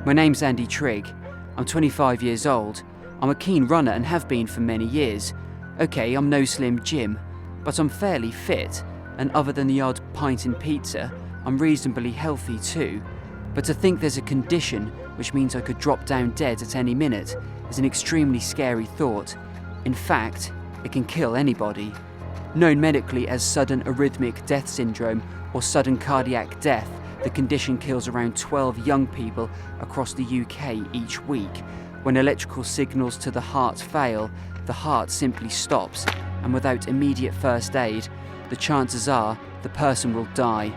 My name's Andy Trigg. I'm 25 years old. I'm a keen runner and have been for many years. Okay, I'm no Slim Jim, but I'm fairly fit, and other than the odd pint and pizza, I'm reasonably healthy too. But to think there's a condition which means I could drop down dead at any minute is an extremely scary thought. In fact, it can kill anybody. Known medically as sudden arrhythmic death syndrome or sudden cardiac death, the condition kills around 12 young people across the UK each week. When electrical signals to the heart fail, the heart simply stops, and without immediate first aid, the chances are the person will die.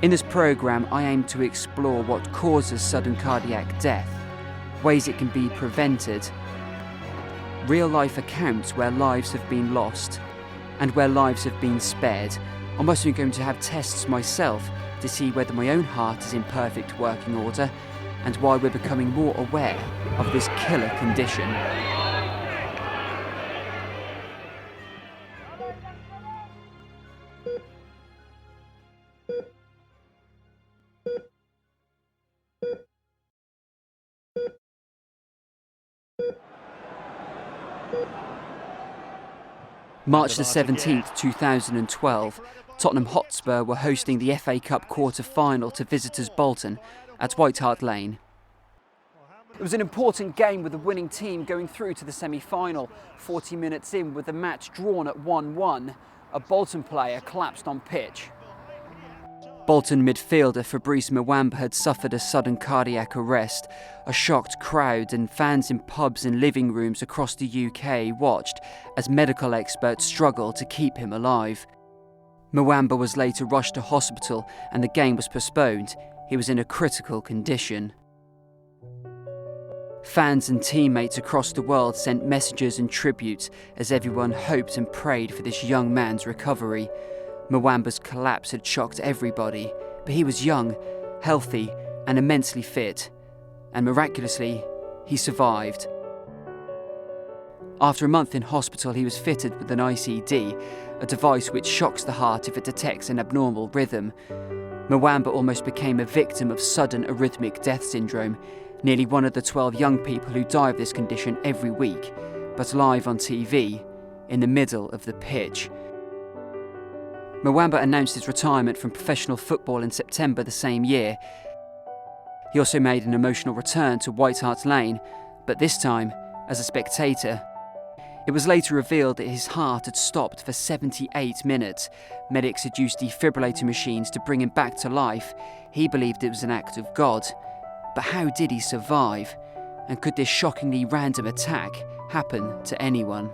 In this programme, I aim to explore what causes sudden cardiac death, ways it can be prevented, real-life accounts where lives have been lost, and where lives have been spared. I'm also going to have tests myself to see whether my own heart is in perfect working order and why we're becoming more aware of this killer condition. March the 17th, 2012, Tottenham Hotspur were hosting the FA Cup quarter-final to visitors Bolton at White Hart Lane. It was an important game with the winning team going through to the semi-final. 40 minutes in, with the match drawn at 1-1, a Bolton player collapsed on pitch. Bolton midfielder Fabrice Muamba had suffered a sudden cardiac arrest. A shocked crowd and fans in pubs and living rooms across the UK watched as medical experts struggled to keep him alive. Muamba was later rushed to hospital and the game was postponed. He was in a critical condition. Fans and teammates across the world sent messages and tributes as everyone hoped and prayed for this young man's recovery. Muamba's collapse had shocked everybody, but he was young, healthy, and immensely fit. And miraculously, he survived. After a month in hospital, he was fitted with an ICD, a device which shocks the heart if it detects an abnormal rhythm. Muamba almost became a victim of sudden arrhythmic death syndrome, nearly one of the 12 young people who die of this condition every week, but live on TV, in the middle of the pitch. Muamba announced his retirement from professional football in September the same year. He also made an emotional return to White Hart Lane, but this time as a spectator. It was later revealed that his heart had stopped for 78 minutes. Medics had used defibrillator machines to bring him back to life. He believed it was an act of God. But how did he survive? And could this shockingly random attack happen to anyone?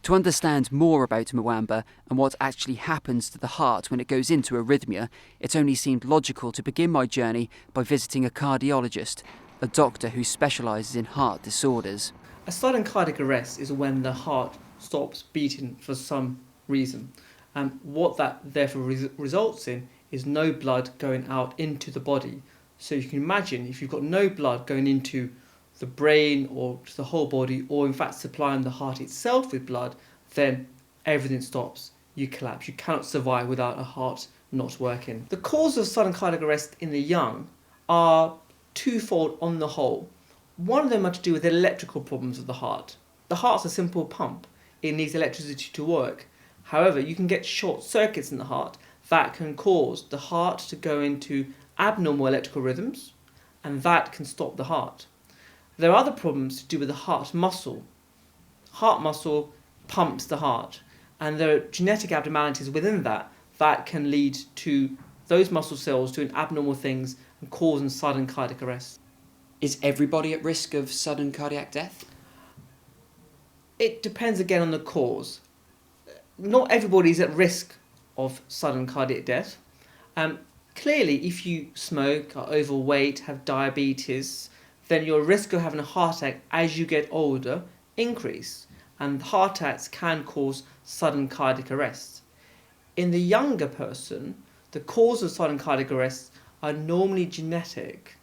To understand more about Muamba and what actually happens to the heart when it goes into arrhythmia, it only seemed logical to begin my journey by visiting a cardiologist, a doctor who specialises in heart disorders. A sudden cardiac arrest is when the heart stops beating for some reason. What that therefore results in is no blood going out into the body. So you can imagine if you've got no blood going into the brain or to the whole body, or in fact supplying the heart itself with blood, then everything stops. You collapse. You cannot survive without a heart not working. The cause of sudden cardiac arrest in the young are twofold on the whole. One of them are to do with electrical problems of the heart. The heart's a simple pump. It needs electricity to work. However, you can get short circuits in the heart that can cause the heart to go into abnormal electrical rhythms, and that can stop the heart. There are other problems to do with the heart muscle. Heart muscle pumps the heart, and there are genetic abnormalities within that can lead to those muscle cells doing abnormal things and causing sudden cardiac arrest. Is everybody at risk of sudden cardiac death? It depends again on the cause. Not everybody is at risk of sudden cardiac death. Clearly, if you smoke, are overweight, have diabetes, then your risk of having a heart attack as you get older increase, and heart attacks can cause sudden cardiac arrest. In the younger person, the cause of sudden cardiac arrest are normally genetic,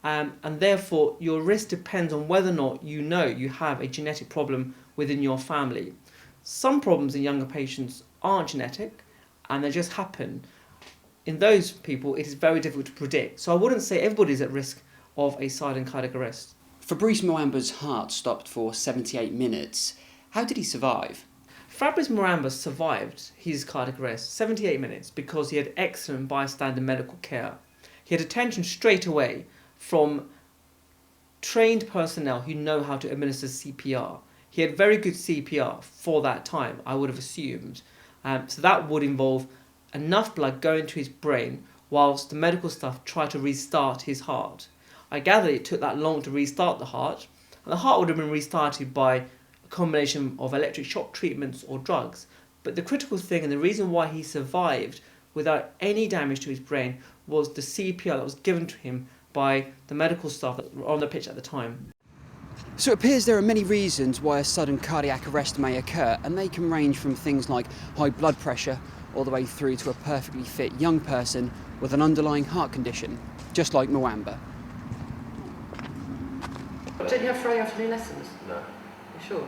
and therefore your risk depends on whether or not you know you have a genetic problem within your family. Some problems in younger patients aren't genetic, and they just happen, in those people it is very difficult to predict. So I wouldn't say everybody's at risk of a sudden cardiac arrest. Fabrice Muamba's heart stopped for 78 minutes. How did he survive? Fabrice Muamba survived his cardiac arrest 78 minutes because he had excellent bystander medical care. He had attention straight away from trained personnel who know how to administer CPR. He had very good CPR for that time, I would have assumed. So that would involve enough blood going to his brain whilst the medical staff tried to restart his heart. I gather it took that long to restart the heart, and the heart would have been restarted by a combination of electric shock treatments or drugs. But the critical thing, and the reason why he survived without any damage to his brain, was the CPR that was given to him by the medical staff that were on the pitch at the time. So it appears there are many reasons why a sudden cardiac arrest may occur, and they can range from things like high blood pressure all the way through to a perfectly fit young person with an underlying heart condition, just like Muamba. Don't you have Friday afternoon lessons? No. You sure?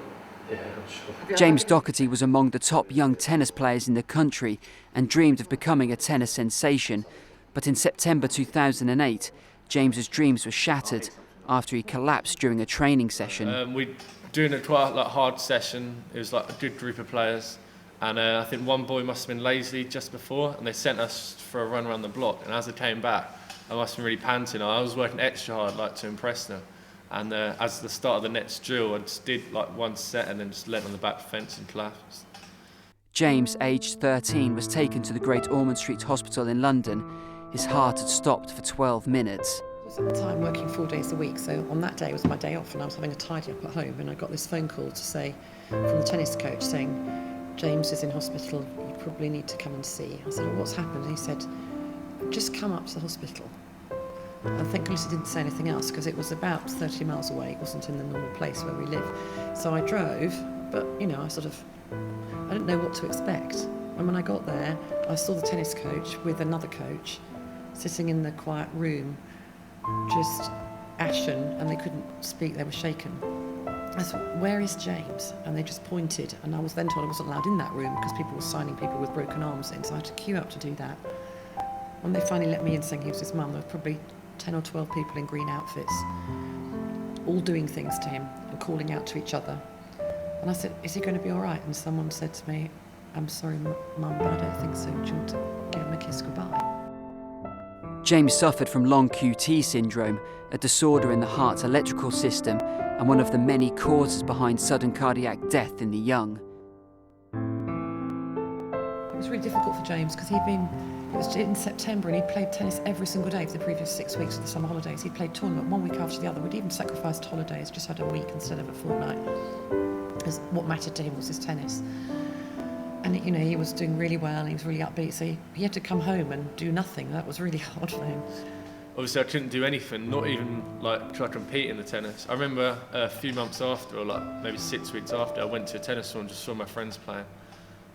Yeah, I'm sure. James Doherty was among the top young tennis players in the country and dreamed of becoming a tennis sensation. But in September 2008, James's dreams were shattered after he collapsed during a training session. We doing a quite hard session. It was like a good group of players, and I think one boy must have been lazy just before, and they sent us for a run around the block. And as I came back, I must have been really panting. I was working extra hard, to impress them. And as the start of the next drill, I just did one set and then just leant on the back fence and collapsed. James, aged 13, was taken to the Great Ormond Street Hospital in London. His heart had stopped for 12 minutes. I was at the time working 4 days a week, so on that day was my day off and I was having a tidy up at home, and I got this phone call to say, from the tennis coach, saying, James is in hospital, you probably need to come and see. I said, well, what's happened? And he said, just come up to the hospital. And thank goodness he didn't say anything else, because it was about 30 miles away. It wasn't in the normal place where we live. So I drove, but, I didn't know what to expect. And when I got there, I saw the tennis coach with another coach sitting in the quiet room, just ashen, and they couldn't speak, they were shaken. I said, where is James? And they just pointed, and I was then told I wasn't allowed in that room because people were signing people with broken arms in, so I had to queue up to do that. When they finally let me in saying he was his mum, there were probably 10 or 12 people in green outfits, all doing things to him and calling out to each other. And I said, is he going to be all right? And someone said to me, I'm sorry, Mum, but I don't think so. Do you want to give him a kiss goodbye? James suffered from long QT syndrome, a disorder in the heart's electrical system and one of the many causes behind sudden cardiac death in the young. It was really difficult for James because it was in September and he'd played tennis every single day for the previous 6 weeks of the summer holidays. He'd played tournament 1 week after the other. We'd even sacrificed holidays, just had a week instead of a fortnight. Because what mattered to him was his tennis. And he was doing really well and he was really upbeat, so he had to come home and do nothing. That was really hard for him. Obviously I couldn't do anything, not even try to compete in the tennis. I remember a few months after, or maybe 6 weeks after, I went to a tennis hall and just saw my friends playing.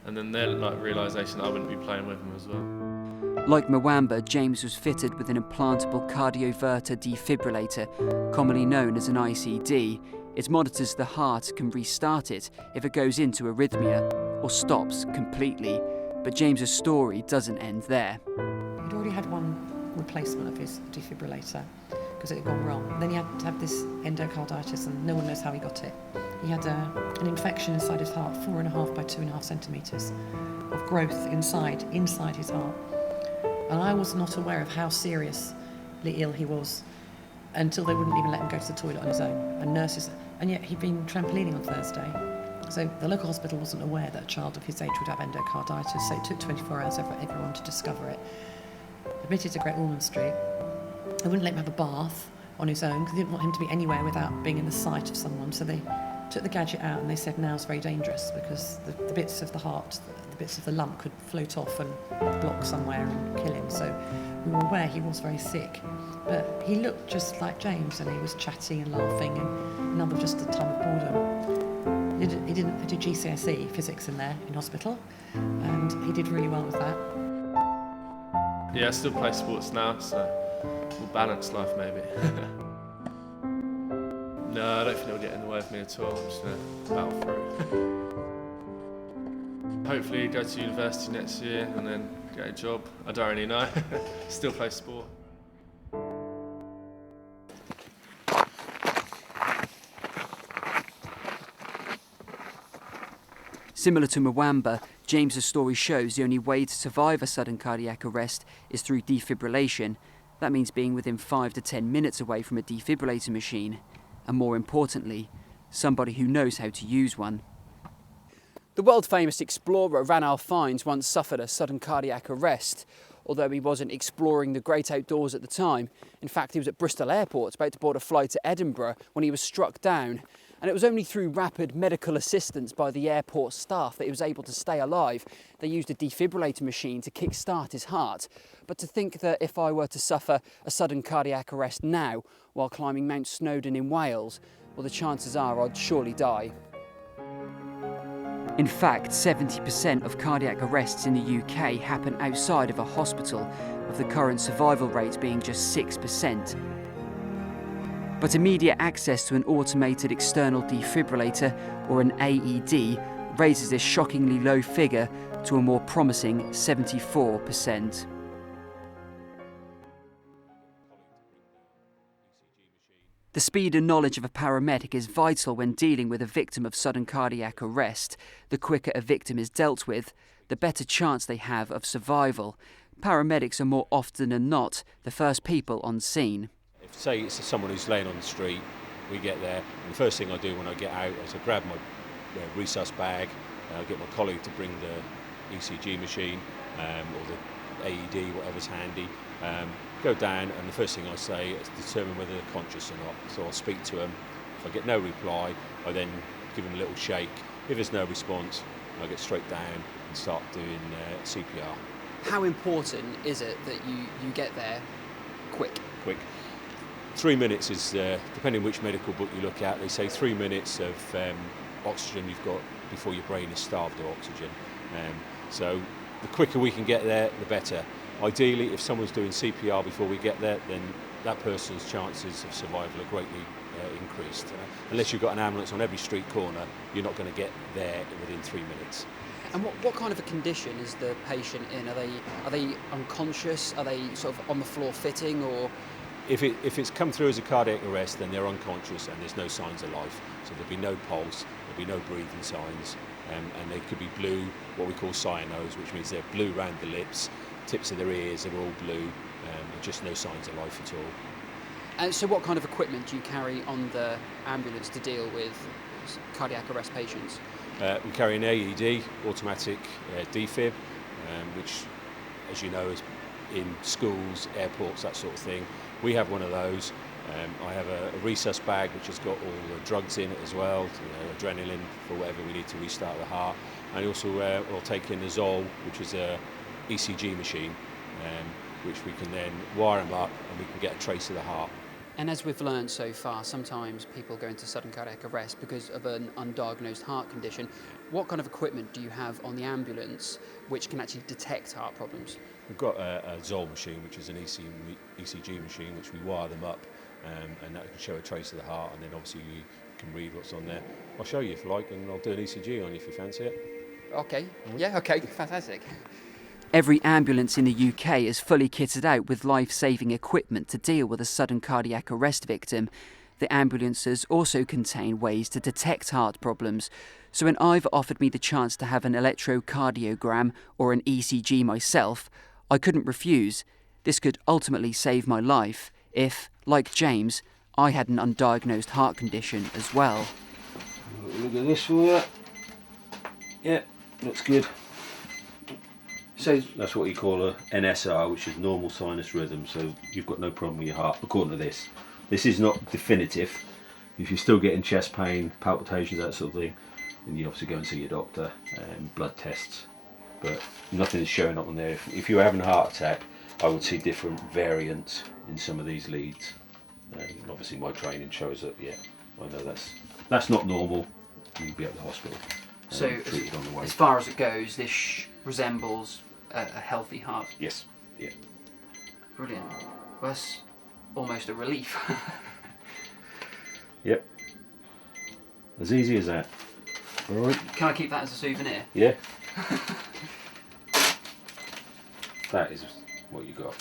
And then their realisation that I wouldn't be playing with them as well. Like Muamba, James was fitted with an implantable cardioverter defibrillator, commonly known as an ICD. It monitors the heart, can restart it if it goes into arrhythmia or stops completely. But James's story doesn't end there. He'd already had one replacement of his defibrillator because it had gone wrong. Then he had to have this endocarditis and no one knows how he got it. He had an infection inside his heart, 4.5 by 2.5 centimetres of growth inside his heart. And I was not aware of how seriously ill he was until they wouldn't even let him go to the toilet on his own. And nurses, and yet he'd been trampolining on Thursday. So the local hospital wasn't aware that a child of his age would have endocarditis, so it took 24 hours for everyone to discover it. Admitted to Great Ormond Street. They wouldn't let him have a bath on his own because they didn't want him to be anywhere without being in the sight of someone. So they took the gadget out and they said now it's very dangerous because the bits of the heart, the bits of the lump could float off and block somewhere and kill him. So we were aware he was very sick. But he looked just like James and he was chatty and laughing and another just a ton of boredom. He did GCSE physics in hospital and he did really well with that. Yeah, I still play sports now, so more balanced life maybe. No, I don't think it'll get in the way of me at all. I'm just going to battle through. Hopefully go to university next year and then get a job. I don't really know. Still play sport. Similar to Muamba, James's story shows the only way to survive a sudden cardiac arrest is through defibrillation. That means being within 5 to 10 minutes away from a defibrillator machine, and more importantly, somebody who knows how to use one. The world-famous explorer Ranulph Fiennes once suffered a sudden cardiac arrest, although he wasn't exploring the great outdoors at the time. In fact, he was at Bristol Airport about to board a flight to Edinburgh when he was struck down. And it was only through rapid medical assistance by the airport staff that he was able to stay alive. They used a defibrillator machine to kick-start his heart. But to think that if I were to suffer a sudden cardiac arrest now while climbing Mount Snowdon in Wales, well, the chances are I'd surely die. In fact, 70% of cardiac arrests in the UK happen outside of a hospital, with the current survival rate being just 6%. But immediate access to an automated external defibrillator, or an AED, raises this shockingly low figure to a more promising 74%. The speed and knowledge of a paramedic is vital when dealing with a victim of sudden cardiac arrest. The quicker a victim is dealt with, the better chance they have of survival. Paramedics are more often than not the first people on scene. If, say, it's someone who's laying on the street, we get there, and the first thing I do when I get out is I grab my resus bag, I get my colleague to bring the ECG machine or the AED, whatever's handy, go down, and the first thing I say is determine whether they're conscious or not. So I'll speak to them. If I get no reply, I then give them a little shake. If there's no response, I get straight down and start doing CPR. How important is it that you get there quick? Quick. 3 minutes is, depending which medical book you look at, they say 3 minutes of oxygen you've got before your brain is starved of oxygen. So the quicker we can get there, the better. Ideally, if someone's doing CPR before we get there, then that person's chances of survival are greatly increased. Unless you've got an ambulance on every street corner, you're not going to get there within 3 minutes. And what kind of a condition is the patient in? Are they unconscious? Are they sort of on the floor fitting, or? If it's come through as a cardiac arrest, then they're unconscious and there's no signs of life. So there'll be no pulse, there'll be no breathing signs, and they could be blue, what we call cyanose, which means they're blue around the lips, tips of their ears are all blue, and just no signs of life at all. And so what kind of equipment do you carry on the ambulance to deal with cardiac arrest patients? We carry an AED, automatic defib, which, as you know, is in schools, airports, that sort of thing. We have one of those. I have a resus bag which has got all the drugs in it as well, adrenaline for whatever we need to restart the heart. And also we'll take in the Zoll, which is a ECG machine, which we can then wire them up and we can get a trace of the heart. And as we've learned so far, sometimes people go into sudden cardiac arrest because of an undiagnosed heart condition. What kind of equipment do you have on the ambulance which can actually detect heart problems? We've got a Zoll machine, which is an ECG machine, which we wire them up, and that can show a trace of the heart, and then obviously you can read what's on there. I'll show you if you like, and I'll do an ECG on you if you fancy it. Okay, yeah, okay, fantastic. Every ambulance in the UK is fully kitted out with life-saving equipment to deal with a sudden cardiac arrest victim. The ambulances also contain ways to detect heart problems. So when Ivor offered me the chance to have an electrocardiogram or an ECG myself, I couldn't refuse. This could ultimately save my life if, like James, I had an undiagnosed heart condition as well. Look at this for you. Yeah, looks good. So that's what you call a NSR, which is normal sinus rhythm, so you've got no problem with your heart, according to this. This is not definitive. If you're still getting chest pain, palpitations, that sort of thing, then you obviously go and see your doctor, blood tests. But nothing is showing up on there. If you're having a heart attack, I would see different variants in some of these leads. Obviously my training shows that, yeah, I know that's not normal. You'll be at the hospital. So treated on the way. As far as it goes, this resembles a healthy heart. Yes, yeah. Brilliant. Well, that's almost a relief. Yep. As easy as that. Alright. Can I keep that as a souvenir? Yeah. That is what you got.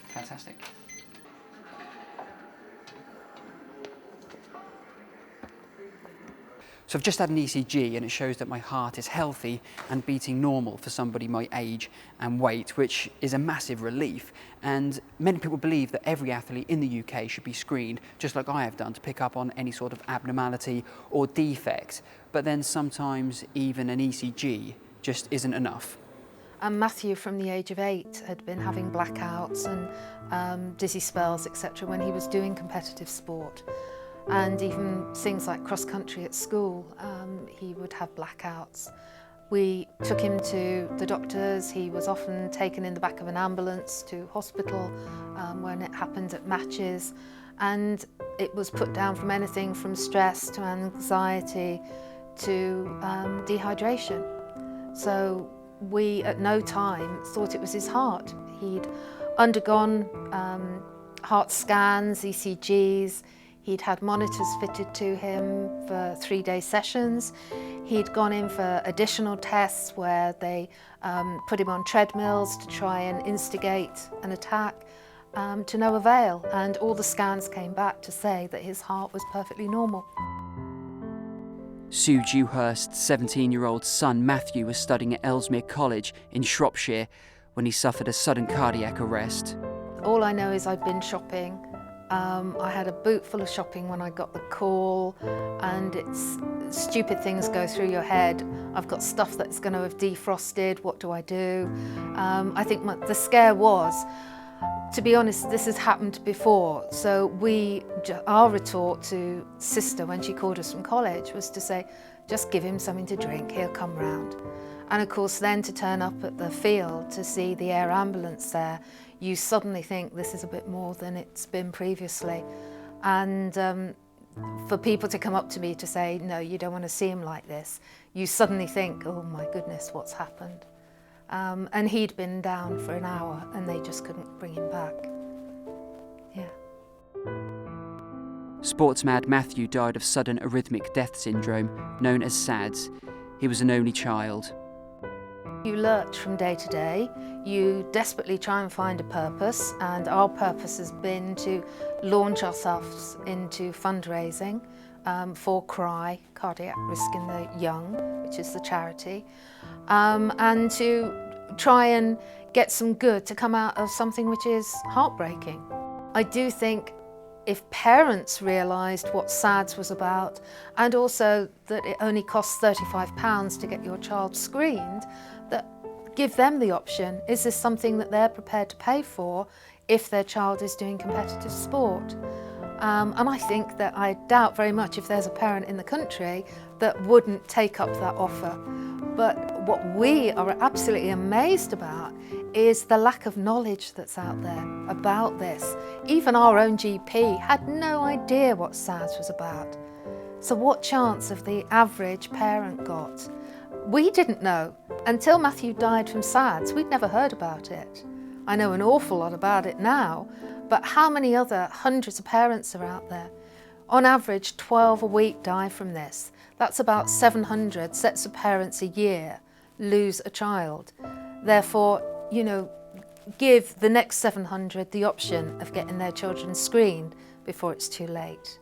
Fantastic. So I've just had an ECG and it shows that my heart is healthy and beating normal for somebody my age and weight, which is a massive relief. And many people believe that every athlete in the UK should be screened, just like I have done, to pick up on any sort of abnormality or defect. But then sometimes even an ECG just isn't enough. And Matthew, from the age of 8, had been having blackouts and dizzy spells, etc., when he was doing competitive sport. And even things like cross-country at school, he would have blackouts. We took him to the doctors. He was often taken in the back of an ambulance to hospital when it happened at matches. And it was put down from anything from stress to anxiety to dehydration. So we at no time thought it was his heart. He'd undergone heart scans, ECGs. He'd had monitors fitted to him for 3-day sessions. He'd gone in for additional tests where they put him on treadmills to try and instigate an attack, to no avail. And all the scans came back to say that his heart was perfectly normal. Sue Dewhurst's 17-year-old son Matthew was studying at Ellesmere College in Shropshire when he suffered a sudden cardiac arrest. All I know is I'd been shopping. I had a boot full of shopping when I got the call, and it's stupid things go through your head. I've got stuff that's going to have defrosted. What do I do? I think the scare was, to be honest, this has happened before. So our retort to sister when she called us from college was to say, just give him something to drink, he'll come round. And of course then to turn up at the field to see the air ambulance there, you suddenly think this is a bit more than it's been previously. And for people to come up to me to say, no, you don't want to see him like this, you suddenly think, oh my goodness, what's happened? And he'd been down for an hour and they just couldn't bring him back. Yeah. Sports-mad Matthew died of sudden arrhythmic death syndrome, known as SADS. He was an only child. You lurch from day to day, you desperately try and find a purpose, and our purpose has been to launch ourselves into fundraising for CRY, Cardiac Risk in the Young, which is the charity, and to try and get some good to come out of something which is heartbreaking. I do think if parents realised what SADS was about, and also that it only costs £35 to get your child screened, that give them the option, is this something that they're prepared to pay for if their child is doing competitive sport? And I think that I doubt very much if there's a parent in the country that wouldn't take up that offer. But what we are absolutely amazed about is the lack of knowledge that's out there about this. Even our own GP had no idea what SADS was about. So what chance have the average parent got? We didn't know. Until Matthew died from SADS, we'd never heard about it. I know an awful lot about it now, but how many other hundreds of parents are out there? On average, 12 a week die from this. That's about 700 sets of parents a year lose a child. Therefore, give the next 700 the option of getting their children screened before it's too late.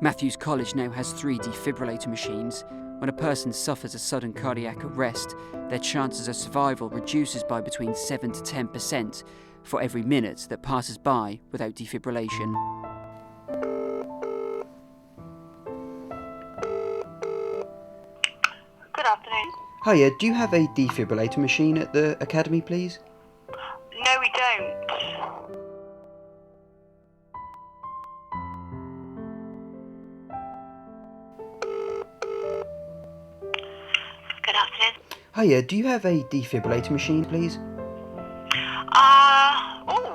Matthew's college now has 3 defibrillator machines. When a person suffers a sudden cardiac arrest, their chances of survival reduces by between 7 to 10% for every minute that passes by without defibrillation. Good afternoon. Hiya, do you have a defibrillator machine at the academy, please? No, we don't. Good afternoon. Hiya, do you have a defibrillator machine, please?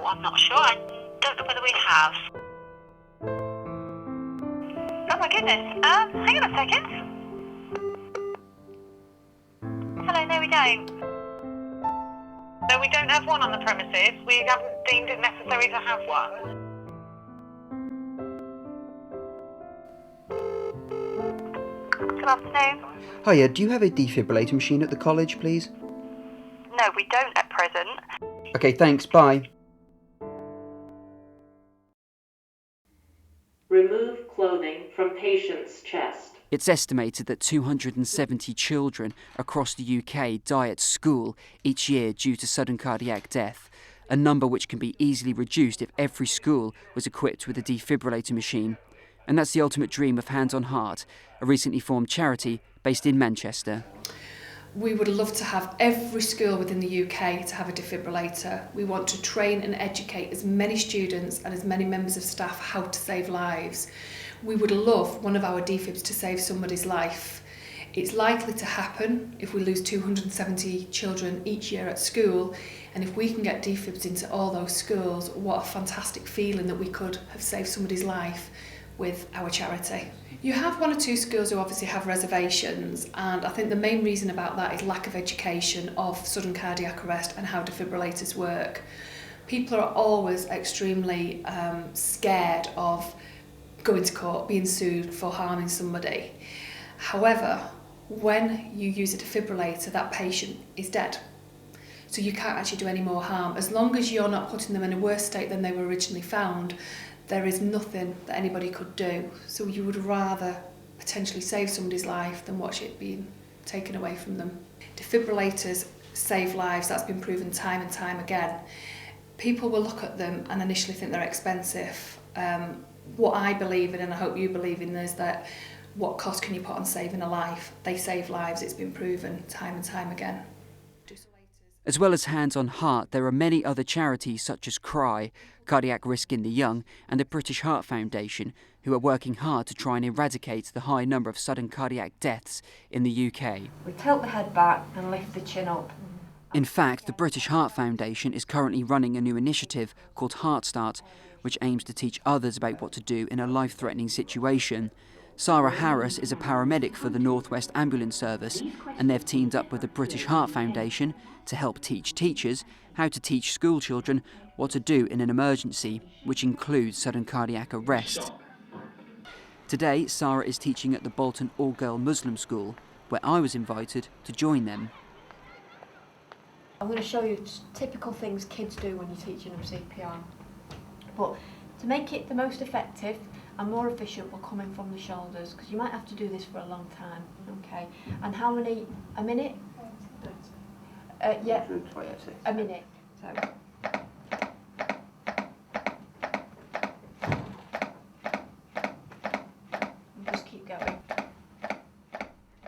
I'm not sure. I don't know whether we have. Oh my goodness. Hang on a second. Hello, no we don't. No, we don't have one on the premises. We haven't deemed it necessary to have one. Good afternoon. Hiya, do you have a defibrillator machine at the college, please? No, we don't at present. Okay, thanks, bye. Remove clothing from patient's chest. It's estimated that 270 children across the UK die at school each year due to sudden cardiac death, a number which can be easily reduced if every school was equipped with a defibrillator machine. And that's the ultimate dream of Hands on Heart, a recently formed charity based in Manchester. We would love to have every school within the UK to have a defibrillator. We want to train and educate as many students and as many members of staff how to save lives. We would love one of our defibs to save somebody's life. It's likely to happen if we lose 270 children each year at school, and if we can get defibs into all those schools, what a fantastic feeling that we could have saved somebody's life with our charity. You have one or two schools who obviously have reservations, and I think the main reason about that is lack of education of sudden cardiac arrest and how defibrillators work. People are always extremely scared of going to court, being sued for harming somebody. However, when you use a defibrillator, that patient is dead. So you can't actually do any more harm. As long as you're not putting them in a worse state than they were originally found, there is nothing that anybody could do. So you would rather potentially save somebody's life than watch it being taken away from them. Defibrillators save lives, that's been proven time and time again. People will look at them and initially think they're expensive. What I believe in, and I hope you believe in, is that what cost can you put on saving a life? They save lives, it's been proven time and time again. As well as Hands on Heart, there are many other charities such as CRY, Cardiac Risk in the Young, and the British Heart Foundation, who are working hard to try and eradicate the high number of sudden cardiac deaths in the UK. We tilt the head back and lift the chin up. In fact, the British Heart Foundation is currently running a new initiative called Heart Start, which aims to teach others about what to do in a life-threatening situation. Sarah Harris is a paramedic for the North West Ambulance Service, and they've teamed up with the British Heart Foundation to help teach teachers how to teach school children what to do in an emergency, which includes sudden cardiac arrest. Today, Sarah is teaching at the Bolton all-girl Muslim school, where I was invited to join them. I'm going to show you typical things kids do when you're teaching them CPR. But to make it the most effective and more efficient, we're coming from the shoulders, because you might have to do this for a long time, okay? And how many? A minute? Yeah, a minute. So. Just keep going.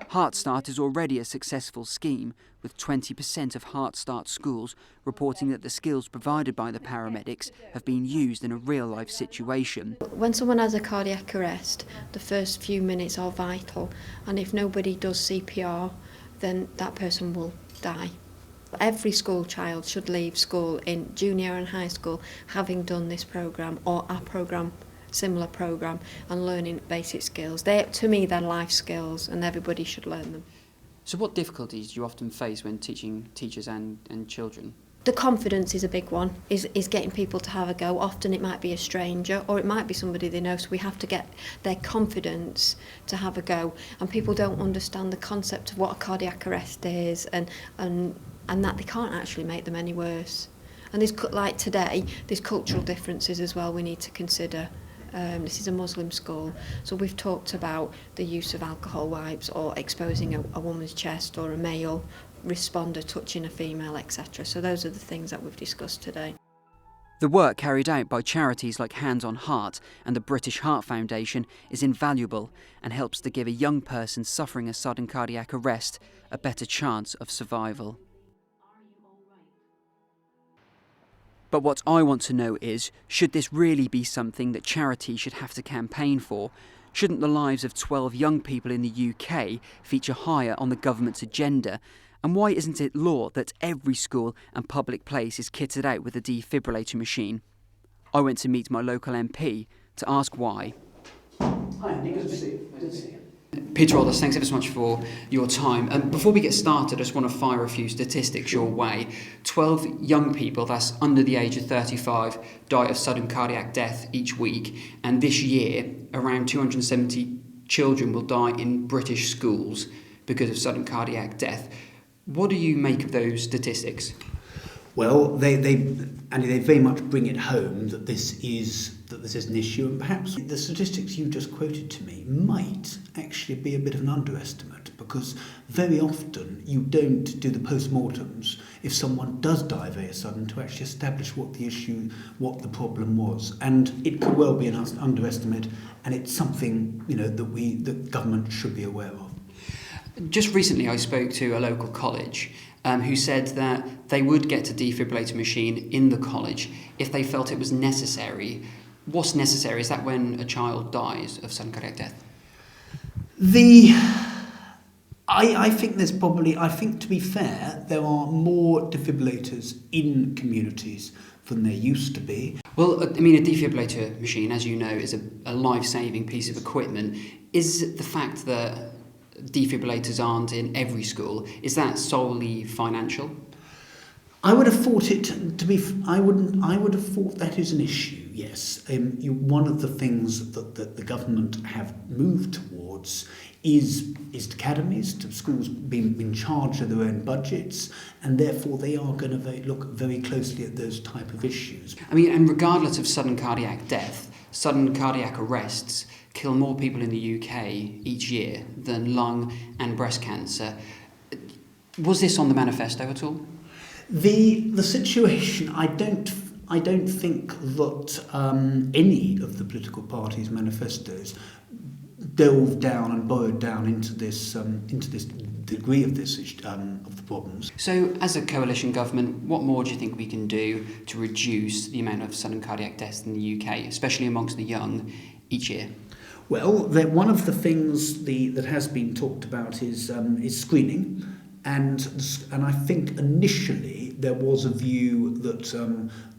Heart Start is already a successful scheme, with 20% of Heart Start schools reporting that the skills provided by the paramedics have been used in a real-life situation. When someone has a cardiac arrest, the first few minutes are vital, and if nobody does CPR, then that person will die. Every school child should leave school in junior and high school having done this programme or a programme, similar programme, and learning basic skills. To me, they're life skills, and everybody should learn them. So what difficulties do you often face when teaching teachers and children? The confidence is a big one, is getting people to have a go. Often it might be a stranger or it might be somebody they know, so we have to get their confidence to have a go. And people don't understand the concept of what a cardiac arrest is and that they can't actually make them any worse. And there's, like today, there's cultural differences as well we need to consider. This is a Muslim school, so we've talked about the use of alcohol wipes or exposing a woman's chest or a male responder touching a female, etc. So those are the things that we've discussed today. The work carried out by charities like Hands on Heart and the British Heart Foundation is invaluable and helps to give a young person suffering a sudden cardiac arrest a better chance of survival. But what I want to know is, should this really be something that charities should have to campaign for? Shouldn't the lives of 12 young people in the UK feature higher on the government's agenda? And why isn't it law that every school and public place is kitted out with a defibrillator machine? I went to meet my local MP to ask why. Hi, Andy, good to see you. Peter Aldous, thanks ever so much for your time. Before we get started, I just want to fire a few statistics your way. 12 young people, that's under the age of 35, die of sudden cardiac death each week. And this year, around 270 children will die in British schools because of sudden cardiac death. What do you make of those statistics? Well, they very much bring it home that this is an issue, and perhaps the statistics you just quoted to me might actually be a bit of an underestimate, because very often you don't do the post-mortems if someone does die very sudden to actually establish what the issue, what the problem was, and it could well be an underestimate, and it's something that government should be aware of. Just recently I spoke to a local college who said that they would get a defibrillator machine in the college if they felt it was necessary. What's necessary? Is that when a child dies of sudden cardiac death? I think to be fair, there are more defibrillators in communities than there used to be. Well, I mean, a defibrillator machine, as you know, is a life-saving piece of equipment. Is the fact that defibrillators aren't in every school, is that solely financial? I would have thought I would have thought that is an issue, yes. One of the things that the government have moved towards is academies, to schools being in charge of their own budgets, and therefore they are going to look very closely at those type of issues. I mean, and regardless of sudden cardiac death, sudden cardiac arrests kill more people in the UK each year than lung and breast cancer. Was this on the manifesto at all? The situation, I don't think that any of the political parties' manifestos delved down and burrowed down into this degree of the problems. So, as a coalition government, what more do you think we can do to reduce the amount of sudden cardiac deaths in the UK, especially amongst the young, each year? Well, one of the things that has been talked about is screening, and I think initially there was a view that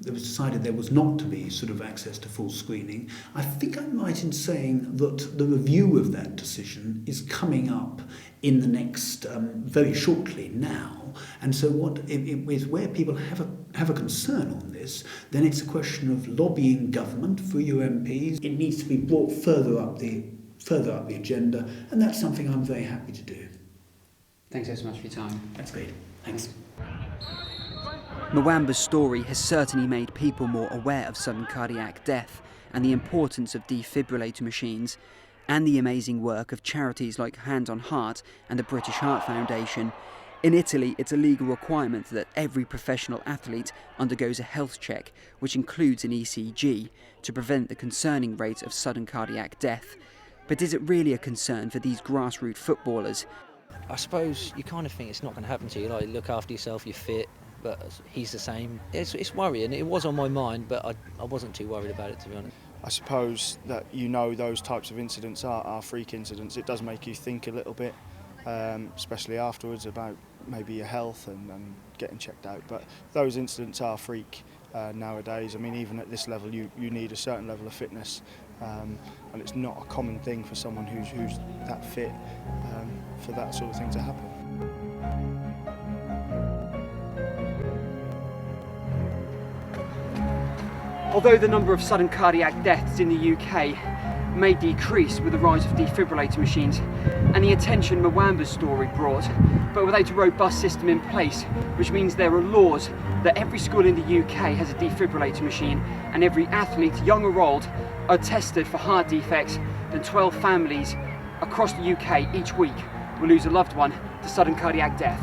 it was decided there was not to be sort of access to full screening. I think I'm right in saying that the review of that decision is coming up in the next very shortly now. And so what is where people have a concern on this, then it's a question of lobbying government through your MPs. It needs to be brought further up the agenda, and that's something I'm very happy to do. Thanks so much for your time. That's great. Thanks. Muamba's story has certainly made people more aware of sudden cardiac death and the importance of defibrillator machines, and the amazing work of charities like Hand on Heart and the British Heart Foundation. In Italy, it's a legal requirement that every professional athlete undergoes a health check, which includes an ECG, to prevent the concerning rate of sudden cardiac death. But is it really a concern for these grassroots footballers? I suppose you kind of think it's not going to happen to you. Like, look after yourself, you're fit, but he's the same. It's worrying. It was on my mind, but I wasn't too worried about it, to be honest. I suppose that those types of incidents are freak incidents. It does make you think a little bit, especially afterwards, about maybe your health and getting checked out. But those incidents are freak nowadays. I mean, even at this level, you need a certain level of fitness, and it's not a common thing for someone who's that fit for that sort of thing to happen. Although the number of sudden cardiac deaths in the UK may decrease with the rise of defibrillator machines and the attention Muamba's story brought, but without a robust system in place, which means there are laws that every school in the UK has a defibrillator machine and every athlete, young or old, are tested for heart defects, then 12 families across the UK each week will lose a loved one to sudden cardiac death.